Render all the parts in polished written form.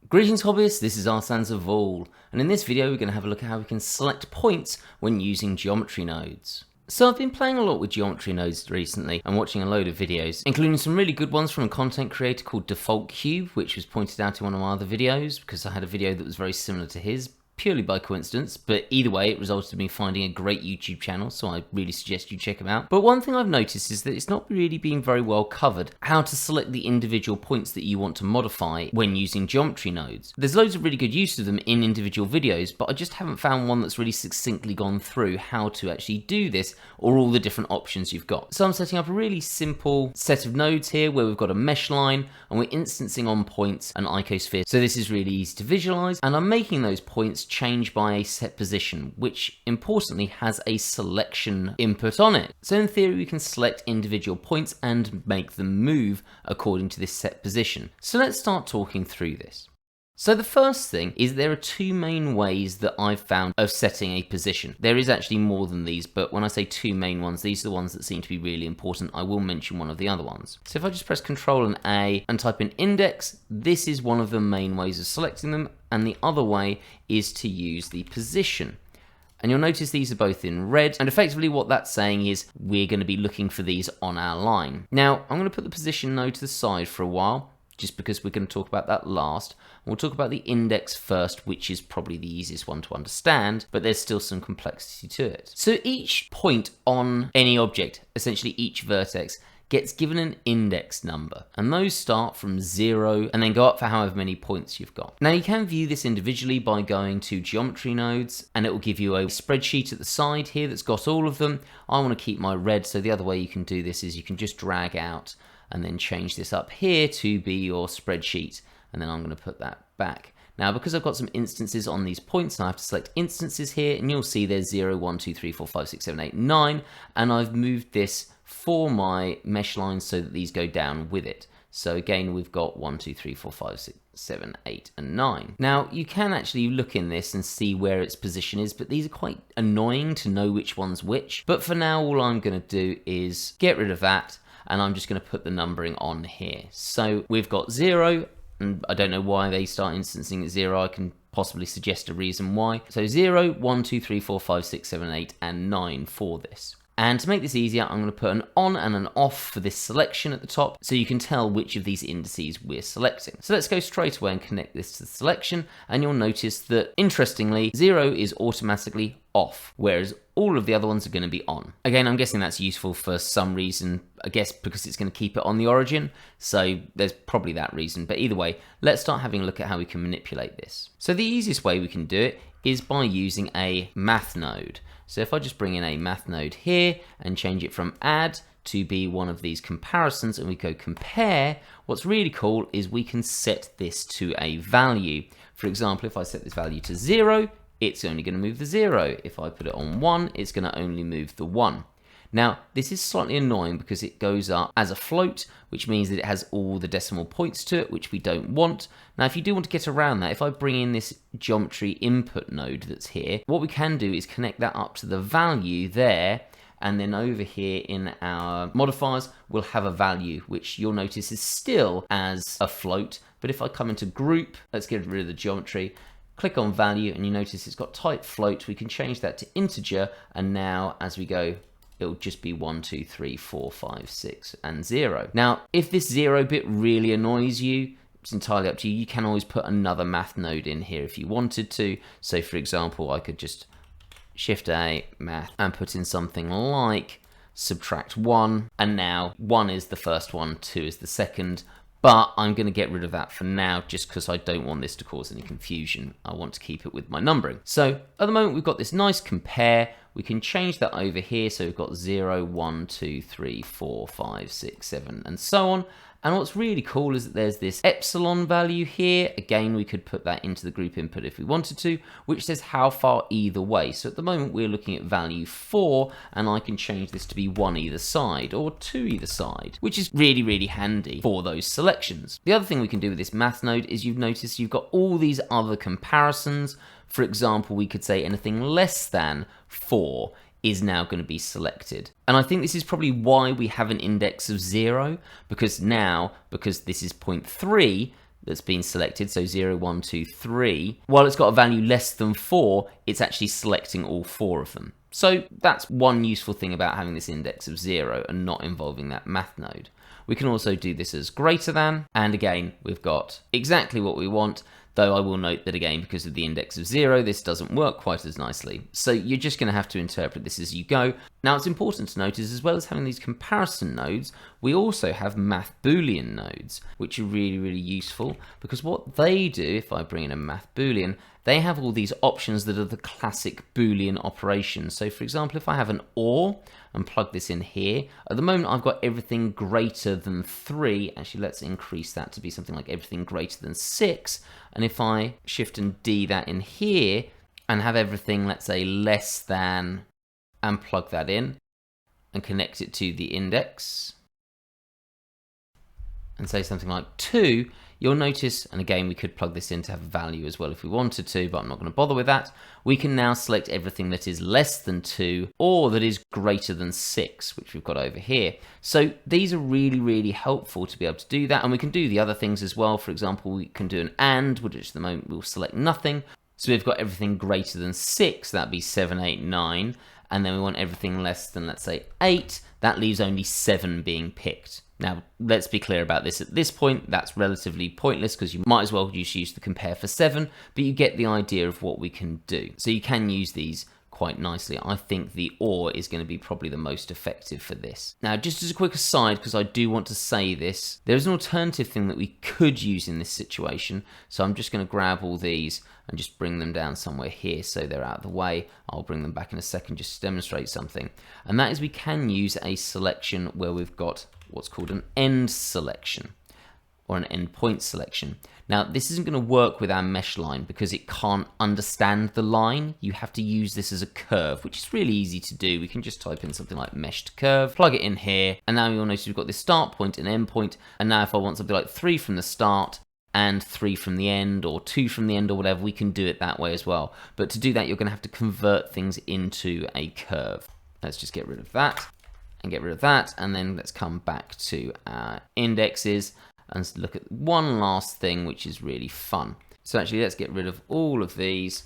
Greetings hobbyists, this is All, and in this video we're going to have a look at how we can select points when using geometry nodes. So I've been playing a lot with geometry nodes recently and watching a load of videos, including some really good ones from a content creator called Default Cube, which was pointed out in one of my other videos because I had a video that was very similar to his, purely by coincidence, but either way it resulted in me finding a great YouTube channel, so I really suggest you check him out. But one thing I've noticed is that it's not really being very well covered how to select the individual points that you want to modify when using geometry nodes. There's loads of really good use of them in individual videos, but I just haven't found one that's really succinctly gone through how to actually do this or all the different options you've got. So I'm setting up a really simple set of nodes here where we've got a mesh line and we're instancing on points an icosphere. So this is really easy to visualize, and I'm making those points change by a set position, which importantly has a selection input on it. So in theory we can select individual points and make them move according to this set position. So let's start talking through this. So the first thing is there are two main ways that I've found of setting a position. There is actually more than these, but when I say two main ones, these are the ones that seem to be really important. I will mention one of the other ones. So if I just press Ctrl and A and type in index, this is one of the main ways of selecting them, and the other way is to use the position. And you'll notice these are both in red, and effectively what that's saying is we're going to be looking for these on our line. Now I'm going to put the position node to the side for a while, just because we're going to talk about that last. We'll talk about the index first, which is probably the easiest one to understand, but there's still some complexity to it. So each point on any object, essentially each vertex, gets given an index number, and those start from 0 and then go up for however many points you've got. Now you can view this individually by going to geometry nodes, and it will give you a spreadsheet at the side here that's got all of them. I want to keep my red, so the other way you can do this is you can just drag out and then change this up here to be your spreadsheet, and then I'm going to put that back. Now because I've got some instances on these points, I have to select instances here, and you'll see there's 0, 1, 2, 3, 4, 5, 6, 7, 8, 9, and I've moved this for my mesh lines so that these go down with it. So again, we've got 1, 2, 3, 4, 5, 6, 7, 8, and 9. Now you can actually look in this and see where its position is, but these are quite annoying to know which one's which. But for now, all I'm going to do is get rid of that, and I'm just going to put the numbering on here. So we've got 0, and I don't know why they start instancing at 0. I can possibly suggest a reason why. So 0, 1, 2, 3, 4, 5, 6, 7, 8, and 9 for this. And to make this easier, I'm going to put an on and an off for this selection at the top, so you can tell which of these indices we're selecting. So let's go straight away and connect this to the selection, and you'll notice that, interestingly, 0 is automatically off, whereas all of the other ones are going to be on. Again, I'm guessing that's useful for some reason, I guess because it's going to keep it on the origin, so there's probably that reason. But either way, let's start having a look at how we can manipulate this. So the easiest way we can do it is by using a math node. So if I just bring in a math node here and change it from add to be one of these comparisons, and we go compare, what's really cool is we can set this to a value. For example, if I set this value to 0, it's only going to move the 0. If I put it on 1, it's going to only move the 1. Now, this is slightly annoying because it goes up as a float, which means that it has all the decimal points to it, which we don't want. Now, if you do want to get around that, if I bring in this geometry input node that's here, what we can do is connect that up to the value there, and then over here in our modifiers, we'll have a value, which you'll notice is still as a float. But if I come into group, let's get rid of the geometry, click on value, and you notice it's got type float. We can change that to integer, and now as we go, it'll just be 1, 2, 3, 4, 5, 6, and 0. Now, if this 0 bit really annoys you, it's entirely up to you. You can always put another math node in here if you wanted to. So for example, I could just Shift A, math, and put in something like subtract 1, and now 1 is the first one, 2 is the second. But I'm going to get rid of that for now just because I don't want this to cause any confusion. I want to keep it with my numbering. So at the moment we've got this nice compare. We can change that over here. So we've got 0, 1, 2, 3, 4, 5, 6, 7, and so on. And what's really cool is that there's this epsilon value here. Again, we could put that into the group input if we wanted to, which says how far either way. So at the moment we're looking at value 4, and I can change this to be 1 either side or 2 either side, which is really, really handy for those selections. The other thing we can do with this math node is you've noticed you've got all these other comparisons. For example, we could say anything less than 4 is now going to be selected. And I think this is probably why we have an index of 0, because now, because this is 0.3, that's been selected, so 0, 1, 2, 3, while it's got a value less than 4, it's actually selecting all 4 of them. So that's one useful thing about having this index of 0 and not involving that math node. We can also do this as greater than, and again, we've got exactly what we want, though I will note that again, because of the index of 0, this doesn't work quite as nicely. So you're just going to have to interpret this as you go. Now, it's important to notice, as well as having these comparison nodes, we also have math boolean nodes, which are really, really useful, because what they do, if I bring in a math boolean, they have all these options that are the classic boolean operations. So for example, if I have an OR and plug this in here, at the moment I've got everything greater than 3. Actually, let's increase that to be something like everything greater than 6. And if I shift and D that in here and have everything, let's say, less than, and plug that in and connect it to the index and say something like 2, you'll notice, and again, we could plug this in to have a value as well if we wanted to, but I'm not going to bother with that. We can now select everything that is less than 2 or that is greater than 6, which we've got over here. So these are really, really helpful to be able to do that. And we can do the other things as well. For example, we can do an AND, which at the moment we'll select nothing. So we've got everything greater than 6, that'd be 7, 8, 9. And then we want everything less than, let's say, 8. That leaves only 7 being picked. Now, let's be clear about this. At this point, that's relatively pointless because you might as well just use the compare for 7, but you get the idea of what we can do. So you can use these quite nicely. I think the OR is going to be probably the most effective for this. Now, just as a quick aside, because I do want to say this, there's an alternative thing that we could use in this situation. So I'm just going to grab all these and just bring them down somewhere here so they're out of the way. I'll bring them back in a second just to demonstrate something. And that is we can use a selection where we've got what's called an end selection or an endpoint selection. Now, this isn't going to work with our mesh line because it can't understand the line. You have to use this as a curve, which is really easy to do. We can just type in something like meshed curve, plug it in here, and now you'll notice we've got this start point and end point. And now if I want something like 3 from the start and 3 from the end, or 2 from the end, or whatever, we can do it that way as well. But to do that, you're going to have to convert things into a curve. Let's just get rid of that and get rid of that, and then let's come back to our indexes and look at one last thing, which is really fun. So actually, let's get rid of all of these,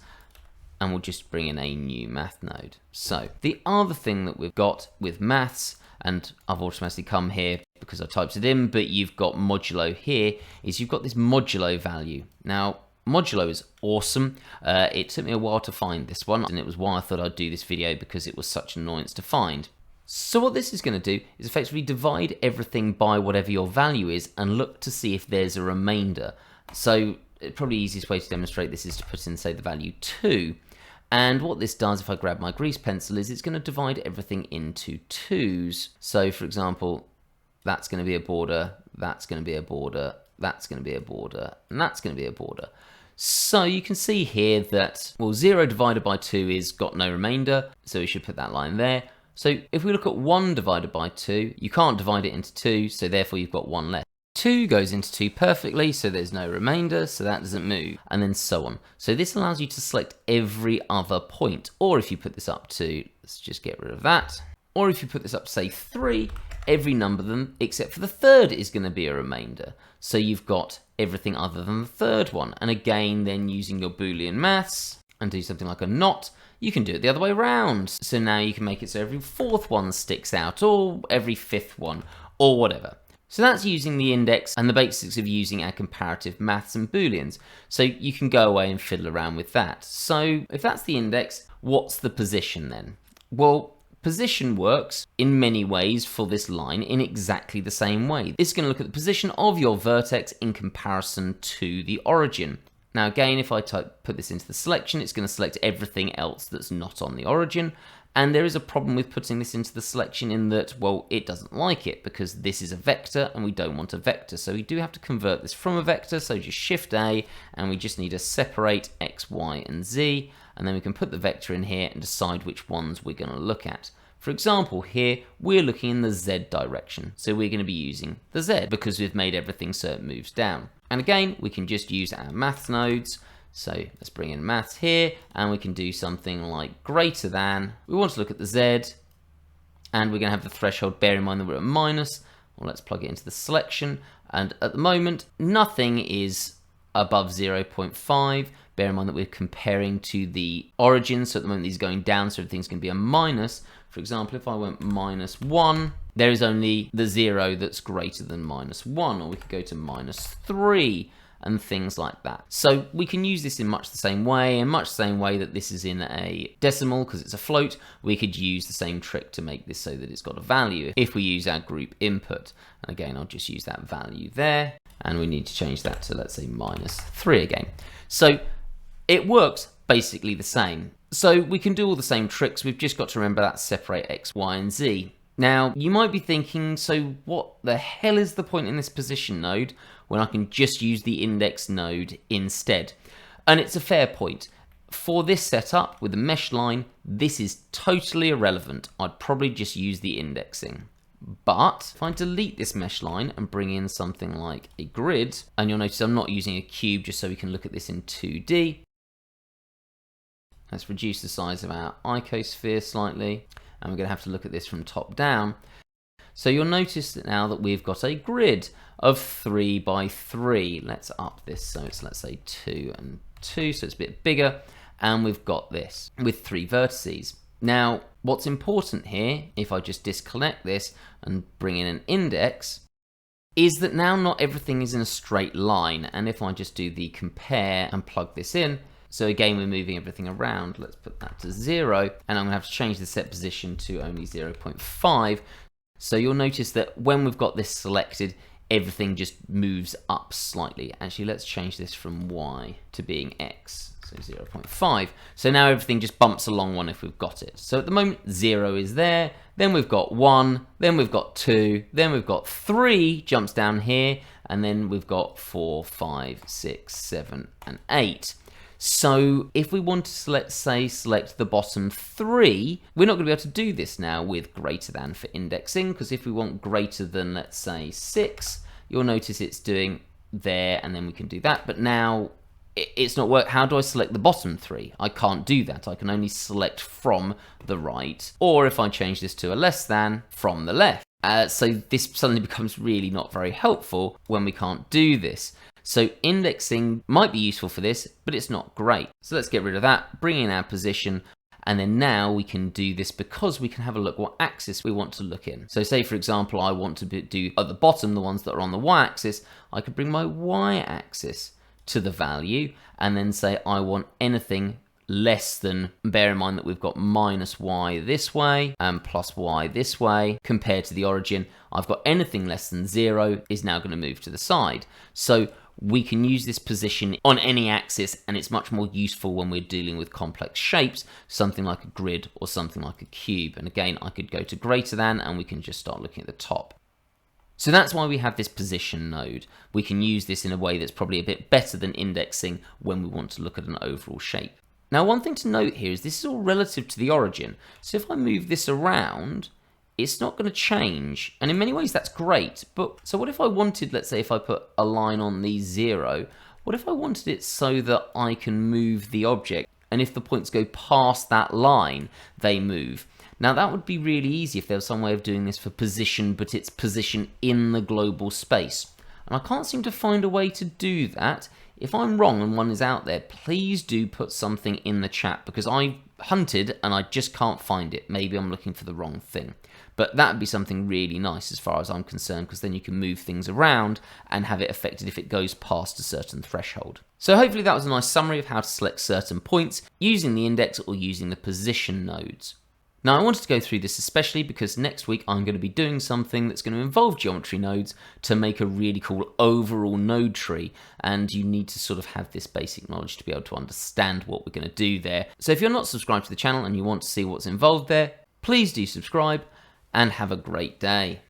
and we'll just bring in a new math node. So the other thing that we've got with maths, and I've automatically come here because I typed it in, but you've got modulo here, is you've got this modulo value. Now, modulo is awesome. It took me a while to find this one, and it was why I thought I'd do this video, because it was such an annoyance to find. So what this is going to do is effectively divide everything by whatever your value is and look to see if there's a remainder. So probably the easiest way to demonstrate this is to put in, say, the value 2. And what this does, if I grab my grease pencil, is it's going to divide everything into 2s. So for example, that's going to be a border, that's going to be a border, that's going to be a border, and that's going to be a border. So you can see here that, well, 0 divided by 2 is got no remainder, so we should put that line there. So if we look at 1 divided by 2, you can't divide it into 2, so therefore you've got 1 left. 2 goes into 2 perfectly, so there's no remainder, so that doesn't move, and then so on. So this allows you to select every other point, or if you put this up to, let's just get rid of that, or if you put this up to, say, 3, every number of them except for the third is going to be a remainder. So you've got everything other than the third one. And again, then using your Boolean maths and do something like a not, you can do it the other way around. So now you can make it so every 4th one sticks out, or every 5th one, or whatever. So that's using the index and the basics of using our comparative maths and Booleans. So you can go away and fiddle around with that. So if that's the index, what's the position then? Well, position works in many ways for this line in exactly the same way. It's going to look at the position of your vertex in comparison to the origin. Now again, if I put this into the selection, it's going to select everything else that's not on the origin. And there is a problem with putting this into the selection in that, well, it doesn't like it because this is a vector and we don't want a vector. So we do have to convert this from a vector. So just Shift A, and we just need to separate X, Y, and Z. And then we can put the vector in here and decide which ones we're going to look at. For example, here, we're looking in the Z direction. So we're going to be using the Z because we've made everything so it moves down. And again, we can just use our maths nodes. So let's bring in maths here, and we can do something like greater than. We want to look at the Z, and we're going to have the threshold. Bear in mind that we're at minus. Well, let's plug it into the selection, And at the moment, nothing is above 0.5. Bear in mind that we're comparing to the origin, so at the moment these are going down, so everything's going to be a minus. For example, if I went -1, there is only the 0 that's greater than -1, or we could go to -3 and things like that. So we can use this in much the same way, in much the same way that this is in a decimal because it's a float. We could use the same trick to make this so that it's got a value if we use our group input. And again, I'll just use that value there, and we need to change that to, let's say, -3 again. So it works basically the same. So we can do all the same tricks. We've just got to remember that separate x, y, and z. Now, you might be thinking, so what the hell is the point in this position node when I can just use the index node instead? And it's a fair point. For this setup with the mesh line, this is totally irrelevant. I'd probably just use the indexing. But if I delete this mesh line and bring in something like a grid, and you'll notice I'm not using a cube just so we can look at this in 2D. Let's reduce the size of our icosphere slightly, and we're going to have to look at this from top down. So you'll notice that now that we've got a grid of 3 by 3. Let's up this so it's, let's say, 2 and 2, so it's a bit bigger, and we've got this with 3 vertices. Now, what's important here, if I just disconnect this and bring in an index, is that now not everything is in a straight line, and if I just do the compare and plug this in, so again, we're moving everything around. Let's put that to 0, and I'm going to have to change the set position to only 0.5. So you'll notice that when we've got this selected, everything just moves up slightly. Actually, let's change this from y to being x, so 0.5. So now everything just bumps along one if we've got it. So at the moment, 0 is there, then we've got 1, then we've got 2, then we've got 3, jumps down here, and then we've got 4, 5, 6, 7, and 8. So if we want to, let's say, select the bottom 3, we're not going to be able to do this now with greater than for indexing, because if we want greater than, let's say, 6, you'll notice it's doing there, and then we can do that. But now it's not work. How do I select the bottom 3? I can't do that. I can only select from the right, or if I change this to a less than, from the left. So this suddenly becomes really not very helpful when we can't do this. So indexing might be useful for this, but it's not great. So let's get rid of that, bring in our position, and then now we can do this because we can have a look what axis we want to look in. So say, for example, I want to do at the bottom, the ones that are on the y-axis, I could bring my y-axis to the value and then say I want anything less than, bear in mind that we've got -y this way and +y this way compared to the origin. I've got anything less than 0 is now going to move to the side. So we can use this position on any axis, and it's much more useful when we're dealing with complex shapes, something like a grid or something like a cube. And again, I could go to greater than, and we can just start looking at the top. So that's why we have this position node. We can use this in a way that's probably a bit better than indexing when we want to look at an overall shape. Now, one thing to note here is this is all relative to the origin. So if I move this around, it's not going to change. And in many ways, that's great. But so what if I wanted, let's say, if I put a line on the 0, what if I wanted it so that I can move the object? And if the points go past that line, they move. Now, that would be really easy if there was some way of doing this for position, but it's position in the global space. And I can't seem to find a way to do that. If I'm wrong and one is out there, please do put something in the chat, because I hunted and I just can't find it. Maybe I'm looking for the wrong thing. But that would be something really nice as far as I'm concerned, because then you can move things around and have it affected if it goes past a certain threshold. So hopefully that was a nice summary of how to select certain points using the index or using the position nodes. Now, I wanted to go through this especially because next week I'm going to be doing something that's going to involve geometry nodes to make a really cool overall node tree, and you need to sort of have this basic knowledge to be able to understand what we're going to do there. So if you're not subscribed to the channel and you want to see what's involved there, please do subscribe and have a great day.